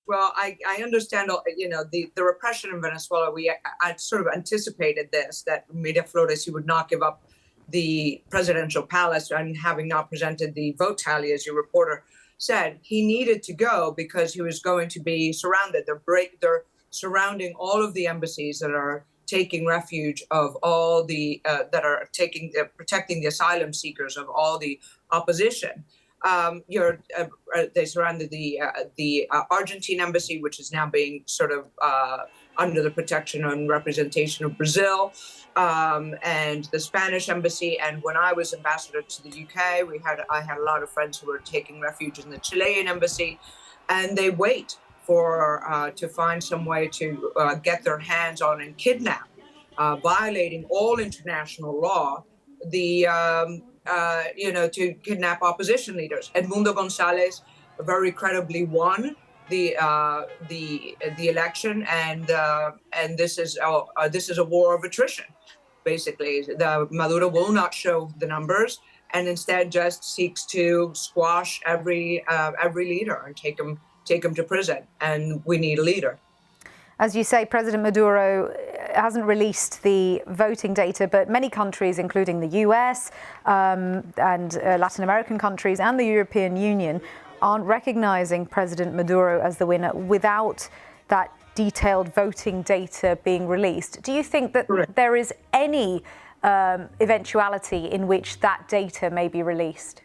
Well, I understand, the repression in Venezuela. I sort of anticipated this, that Miraflores, he would not give up the presidential palace, and having not presented the vote tally, as your reporter said, he needed to go because he was going to be surrounded. They're surrounding all of the embassies that are taking refuge of all the that are protecting the asylum seekers of all the opposition. They surrounded the Argentine embassy, which is now being sort of under the protection and representation of Brazil, and the Spanish embassy. And when I was ambassador to the UK, I had a lot of friends who were taking refuge in the Chilean embassy, and they wait for to find some way to get their hands on and kidnap, violating all international law, to kidnap opposition leaders. Edmundo González very credibly won the election, and this is a war of attrition. Basically, Maduro will not show the numbers, and instead just seeks to squash every leader and take them to prison. And we need a leader. As you say, President Maduro hasn't released the voting data, but many countries, including the US and Latin American countries and the European Union, aren't recognizing President Maduro as the winner without that detailed voting data being released. Do you think that there is any eventuality in which that data may be released?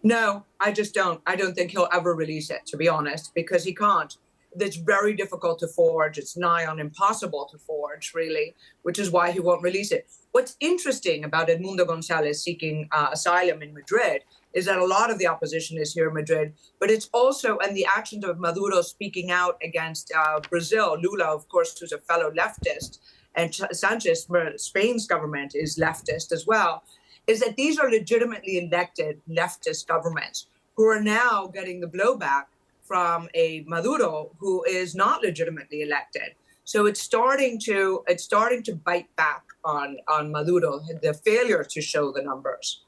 No, I just don't. I don't think he'll ever release it, to be honest, because he can't. It's very difficult to forge. It's nigh on impossible to forge, really, which is why he won't release it. What's interesting about Edmundo González seeking asylum in Madrid is that a lot of the opposition is here in Madrid, but it's also, and the actions of Maduro speaking out against Brazil, Lula, of course, who's a fellow leftist, and Sanchez, Spain's government, is leftist as well, is that these are legitimately elected leftist governments who are now getting the blowback from a Maduro who is not legitimately elected. So it's starting to bite back on Maduro, the failure to show the numbers.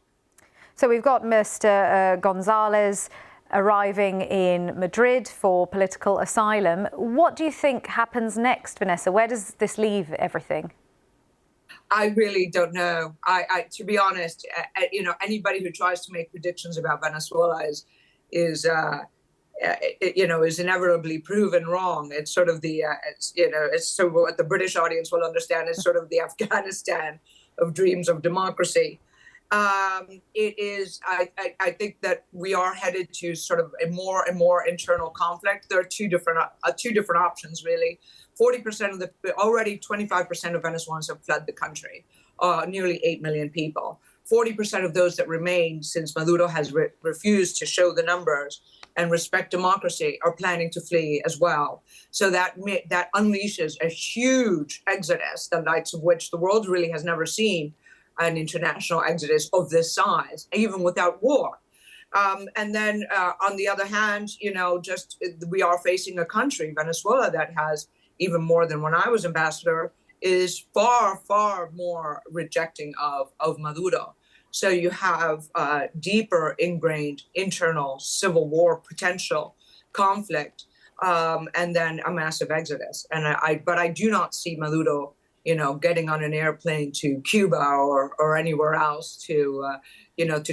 So we've got Mr. González arriving in Madrid for political asylum. What do you think happens next, Vanessa? Where does this leave everything? I really don't know. To be honest, anybody who tries to make predictions about Venezuela is inevitably proven wrong. It's sort of it's so what the British audience will understand is sort of the Afghanistan of dreams of democracy. It is. I think that we are headed to sort of a more and more internal conflict. There are two different options, really. 40% of already 25% of Venezuelans have fled the country, nearly 8 million people. 40% of those that remain, since Maduro has refused to show the numbers and respect democracy, are planning to flee as well. So that unleashes a huge exodus, the likes of which the world really has never seen an international exodus of this size, even without war. And then on the other hand, we are facing a country, Venezuela, that has, even more than when I was ambassador, is far, far more rejecting of Maduro. So you have deeper ingrained internal civil war potential, conflict, and then a massive exodus. But I do not see Maduro, getting on an airplane to Cuba or anywhere else to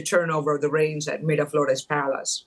turn over the reins at Miraflores Palace.